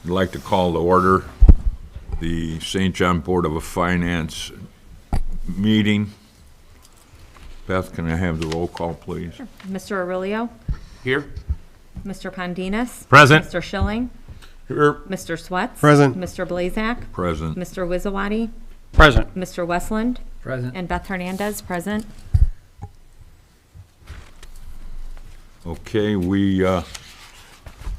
I'd like to call to order the St. John Board of Finance meeting. Beth, can I have the roll call, please? Sure. Mr. Aurelio? Here. Mr. Pondinas? Present. Mr. Schilling? Here. Mr. Swets? Present. Mr. Blazak? Present. Mr. Wizawati? Present. Mr. Westland? Present. And Beth Hernandez, present. Okay, we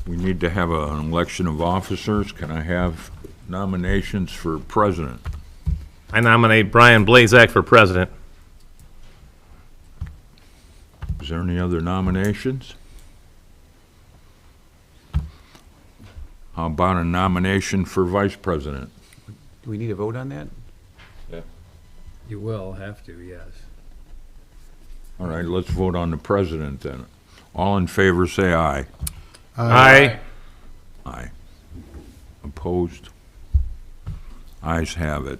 need to have an election of officers. Can I have nominations for president? I nominate Brian Blazak for president. Is there any other nominations? How about a nomination for vice president? Do we need a vote on that? You will have to, yes. All right, let's vote on the president then. All in favor, say aye. Aye. Aye. Opposed? Ayes have it.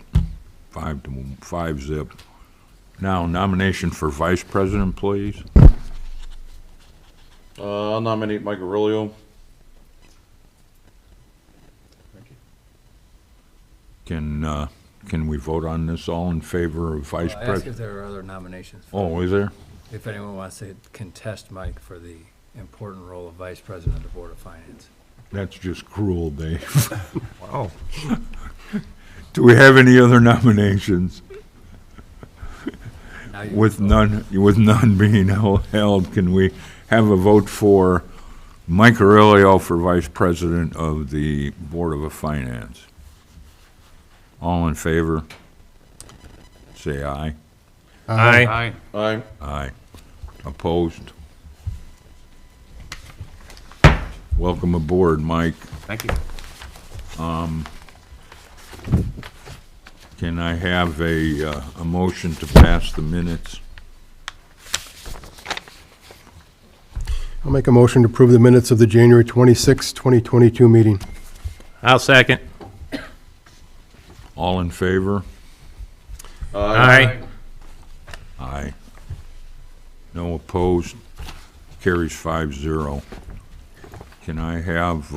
5-0. Now, nomination for vice president, please. I'll nominate Mike Aurelio. Can we vote on this? All in favor of vice I'll ask president? if there are other nominations. Oh, is there? If anyone wants to contest Mike for the important role of Vice President of the Board of Finance. That's just cruel, Dave. Wow. Do we have any other nominations? Now you With can vote. none being held, can we have a vote for Mike Aurelio for vice president of the Board of Finance? All in favor? Say aye. Aye. Aye. Aye. Opposed? Welcome aboard, Mike. Thank you. Can I have a motion to pass the minutes? I'll make a motion to approve the minutes of the January 26, 2022 meeting. I'll second. All in favor? Aye. Aye. No opposed? Carries 5-0. Can I have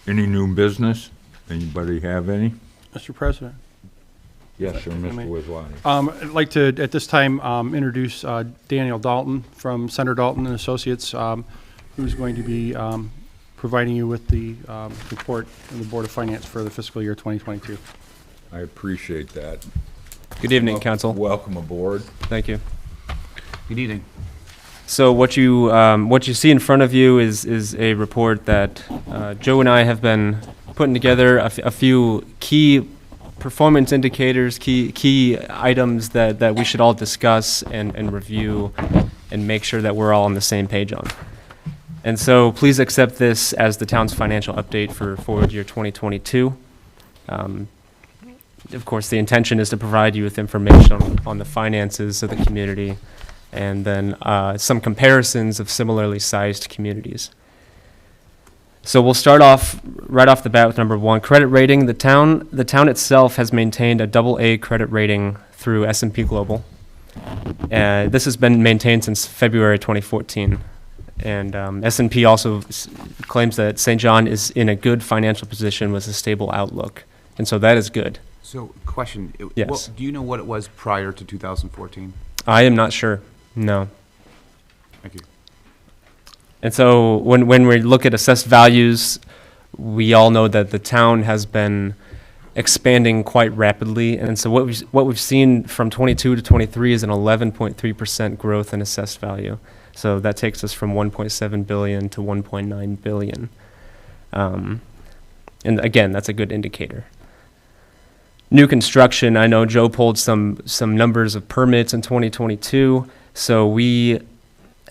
any new business? Anybody have any? Mr. President, Yes, sir, Mr. me? Wizwani. I'd like to, at this time, introduce Daniel Dalton from Senator Dalton and Associates, who's going to be providing you with the report of the Board of Finance for the fiscal year 2022. I appreciate that. Good evening, Council. Welcome aboard. Thank you. Good evening. So what you see in front of you is a report that Joe and I have been putting together a few key performance indicators, key items that we should all discuss and review and make sure that we're all on the same page on. And so please accept this as the town's financial update for forward year 2022. Of course, the intention is to provide you with information on the finances of the community and then some comparisons of similarly sized communities. So we'll start off right off the bat with number one, credit rating. The town itself has maintained a AA credit rating through S&P Global. This has been maintained since February 2014. And S&P also claims that St. John is in a good financial position with a stable outlook. And so that is good. So, question. Yes. Do you know what it was prior to 2014? I am not sure. No. Thank you. And so when we look at assessed values, we all know that the town has been expanding quite rapidly. And so what we've seen from 22 to 23 is an 11.3% growth in assessed value. So that takes us from 1.7 billion to 1.9 billion. And again, that's a good indicator. New construction, I know Joe pulled some numbers of permits in 2022. So we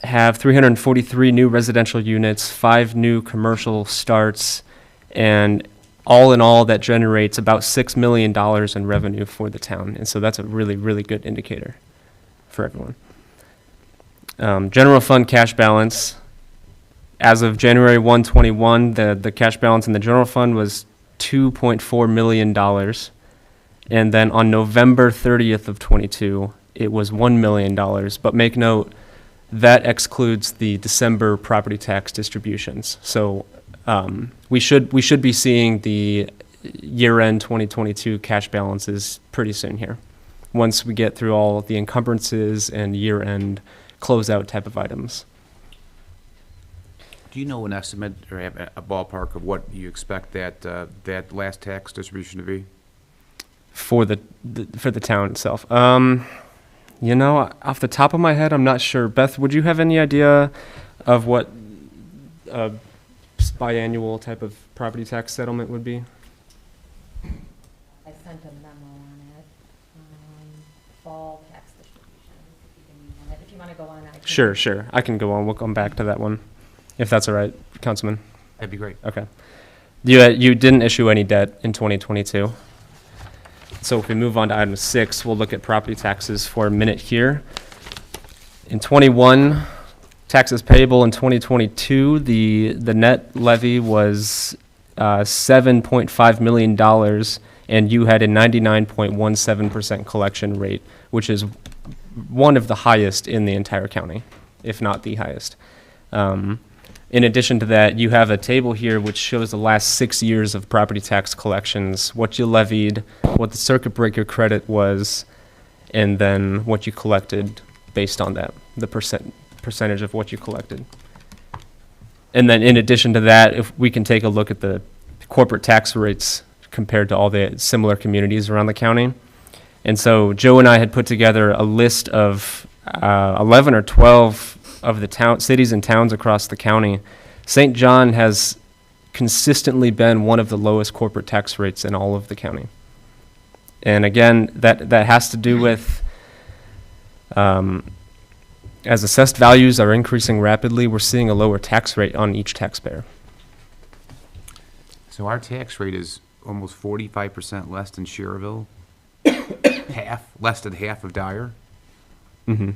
have 343 new residential units, 5 new commercial starts, and all in all, that generates about $6 million in revenue for the town. And so that's a really, really good indicator for everyone. General fund cash balance, as of January 1, 2021, the cash balance in the general fund was $2.4 million. And then on November 30th of 22, it was $1 million. But make note, that excludes the December property tax distributions. So we should be seeing the year-end 2022 cash balances pretty soon here, once we get through all the encumbrances and year-end closeout type of items. Do you know an estimate or have a ballpark of what you expect that, that last tax distribution to be? For the town itself. You know, off the top of my head, I'm not sure. Beth, would you have any idea of what a biannual type of property tax settlement would be? I sent a memo on it, fall tax distribution. If you want to go on, I can. Sure. I can go on. We'll come back to that one, if that's all right, Councilman. That'd be great. Okay. You didn't issue any debt in 2022. So if we move on to item 6, we'll look at property taxes for a minute here. In 21, taxes payable in 2022, the net levy was $7.5 million, and you had a 99.17% collection rate, which is one of the highest in the entire county, if not the highest. In addition to that, you have a table here which shows the last 6 years of property tax collections, what you levied, what the circuit breaker credit was, and then what you collected based on that, the percentage of what you collected. And then in addition to that, if we can take a look at the corporate tax rates compared to all the similar communities around the county. And so Joe and I had put together a list of 11 or 12 of the cities and towns across the county. St. John has consistently been one of the lowest corporate tax rates in all of the county. And again, that has to do with, as assessed values are increasing rapidly, we're seeing a lower tax rate on each taxpayer. So our tax rate is almost 45% less than Sherrville, less than half of Dyer, Mm-hmm.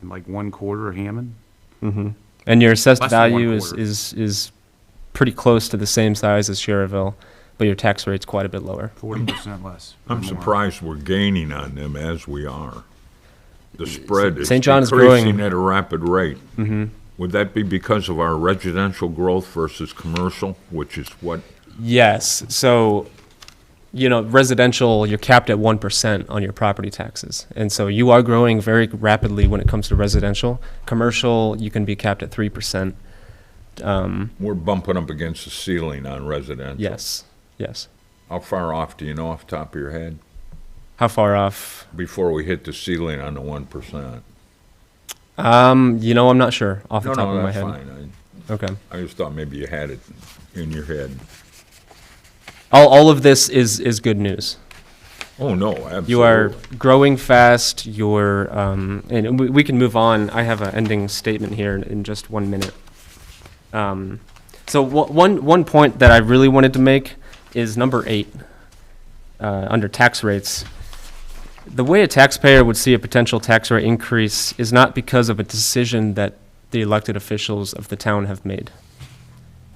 and like 1/4 of Hammond. Mm-hmm. And your assessed Less than value 1/4. is pretty close to the same size as Sherrville, but your tax rate's quite a bit lower. 40% less. or I'm more. surprised we're gaining on them as we are. The spread is St. John is decreasing growing. at a rapid rate. Mm-hmm. Would that be because of our residential growth versus commercial, which is what? Yes. So, residential, you're capped at 1% on your property taxes. And so you are growing very rapidly when it comes to residential. Commercial, you can be capped at 3%. We're bumping up against the ceiling on residential. Yes. How far off, do you know off the top of your head? How far off? Before we hit the ceiling on the 1%? I'm not sure off the top of my that's head. fine. Okay. I just thought maybe you had it in your head. All of this is good news. Oh, no, absolutely. You are growing fast. And we can move on. I have an ending statement here in just 1 minute. So one point that I really wanted to make is number 8, under tax rates. The way a taxpayer would see a potential tax rate increase is not because of a decision that the elected officials of the town have made.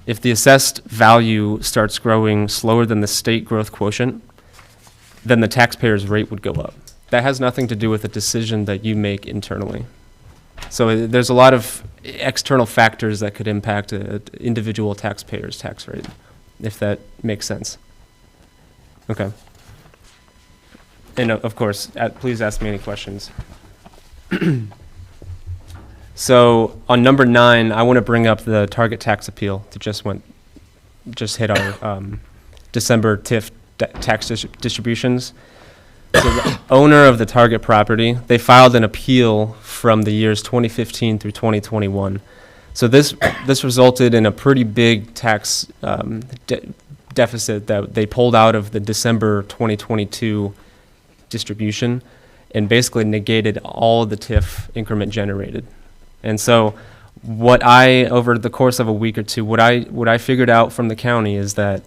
If the assessed value starts growing slower than the state growth quotient, then the taxpayer's rate would go up. That has nothing to do with a decision that you make internally. So there's a lot of external factors that could impact an individual taxpayer's tax rate, if that makes sense. Okay. And of course, please ask me any questions. So on number 9, I want to bring up the target tax appeal that just hit our December TIF tax distributions. So the owner of the target property, they filed an appeal from the years 2015 through 2021. So this resulted in a pretty big tax deficit that they pulled out of the December 2022 distribution and basically negated all the TIF increment generated. And so over the course of a week or two, what I figured out from the county is that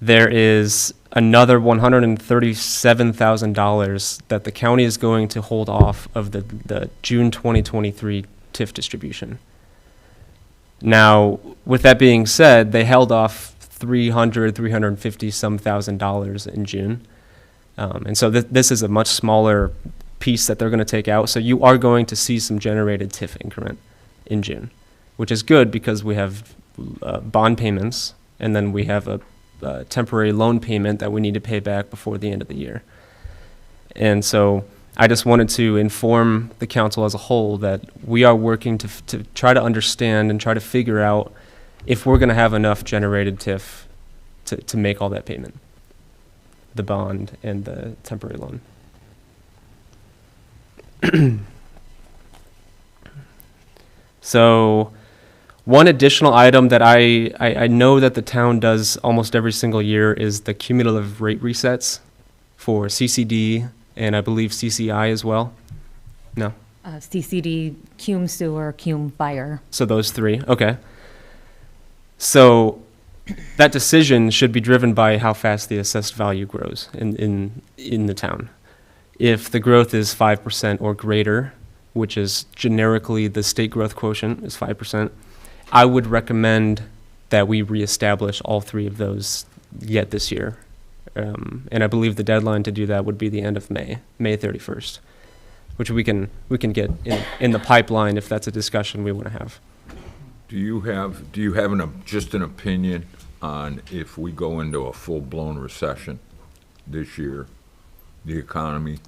there is another $137,000 that the county is going to hold off of the June 2023 TIF distribution. Now, with that being said, they held off $350 some thousand in June. And so this is a much smaller piece that they're going to take out. So you are going to see some generated TIF increment in June, which is good because we have bond payments, and then we have a temporary loan payment that we need to pay back before the end of the year. And so I just wanted to inform the council as a whole that we are working to try to understand and try to figure out if we're going to have enough generated TIF to make all that payment, the bond and the temporary loan. So one additional item that I know that the town does almost every single year is the cumulative rate resets for CCD and I believe CCI as well. No? CCD, Cume Sewer, Cume Fire. So those three, okay. So that decision should be driven by how fast the assessed value grows in the town. If the growth is 5% or greater, which is generically the state growth quotient is 5%, I would recommend that we reestablish all three of those yet this year. And I believe the deadline to do that would be the end of May 31st, which we can get in the pipeline if that's a discussion we want to have. Do you have just an opinion on if we go into a full-blown recession this year, the economy,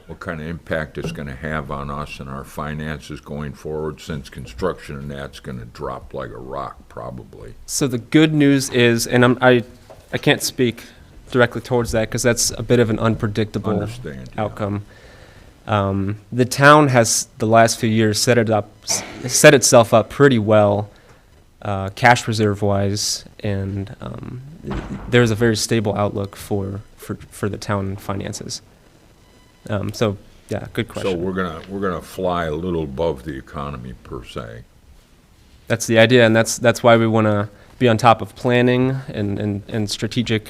what kind of impact it's going to have on us and our finances going forward, since construction and that's going to drop like a rock probably? So the good news is, and I can't speak directly towards that because that's a bit of an unpredictable Understand, yeah. outcome. The town has the last few years set itself up pretty well, cash reserve wise, and there's a very stable outlook for the town finances. So yeah, good question. So we're gonna fly a little above the economy per se. That's the idea, and that's why we want to be on top of planning and strategic,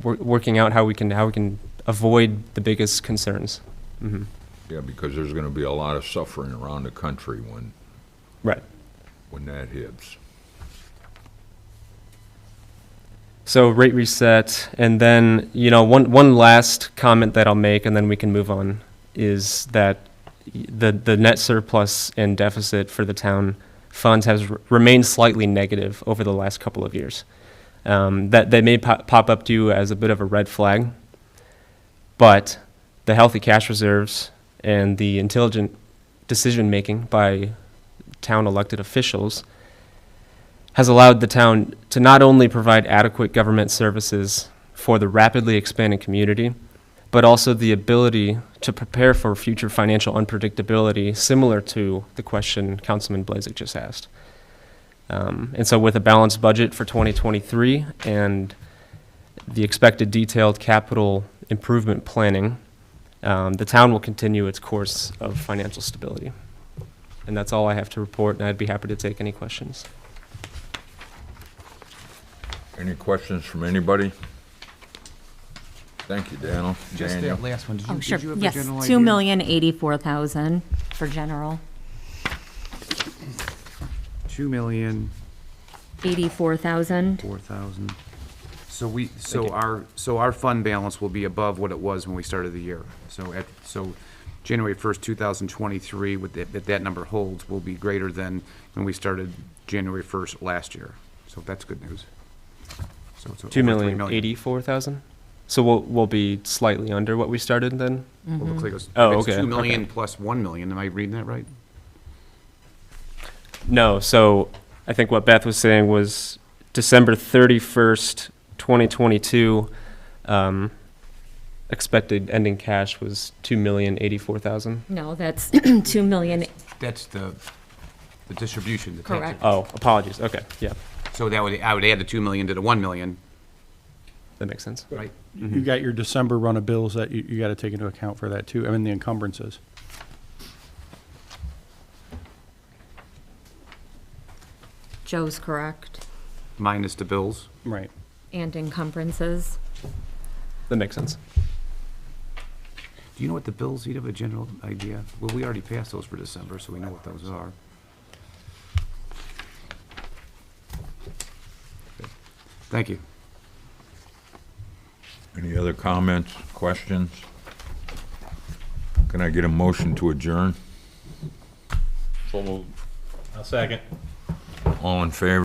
working out how we can avoid the biggest concerns. Mm-hmm. Yeah, because there's gonna be a lot of suffering around the country Right. when that hits. So rate reset, and then, one last comment that I'll make, and then we can move on, is that the net surplus and deficit for the town funds has remained slightly negative over the last couple of years. That they may pop up to you as a bit of a red flag, but the healthy cash reserves and the intelligent decision-making by town elected officials has allowed the town to not only provide adequate government services for the rapidly expanding community, but also the ability to prepare for future financial unpredictability, similar to the question Councilman Blazek just asked. And so with a balanced budget for 2023 and the expected detailed capital improvement planning, the town will continue its course of financial stability. And that's all I have to report, and I'd be happy to take any questions. Any questions from anybody? Thank you, Daniel. Just that last one, Oh, sure. did you have a Yes, general idea? 2,084,000 for general. 2,000,000, 84,000. 4,000. So our fund balance will be above what it was when we started the year. So January 1st, 2023, if that number holds, will be greater than when we started January 1st last year. So that's good news. So it's over 2,084,000. So we'll be slightly under what we started then. Well, it looks like it's Oh, it's okay, 2 million okay. plus 1 million. Am I reading that right? No, so I think what Beth was saying was December 31st, 2022, expected ending cash was 2,084,000. No, that's 2 million. That's the distribution. the tax- Correct. Oh, apologies. Okay, yeah, So I would add the 2 million to the 1 million, that makes sense. right? You got your December run of bills that you got to take into account for that too. I mean, the encumbrances. Joe's correct. Minus the bills. Right. And encumbrances. That makes sense. Do you know what the bills, you have a general idea? Well, we already passed those for December, so we know what those are. Thank you. Any other comments, questions? Can I get a motion to adjourn? I'll second. All in favor?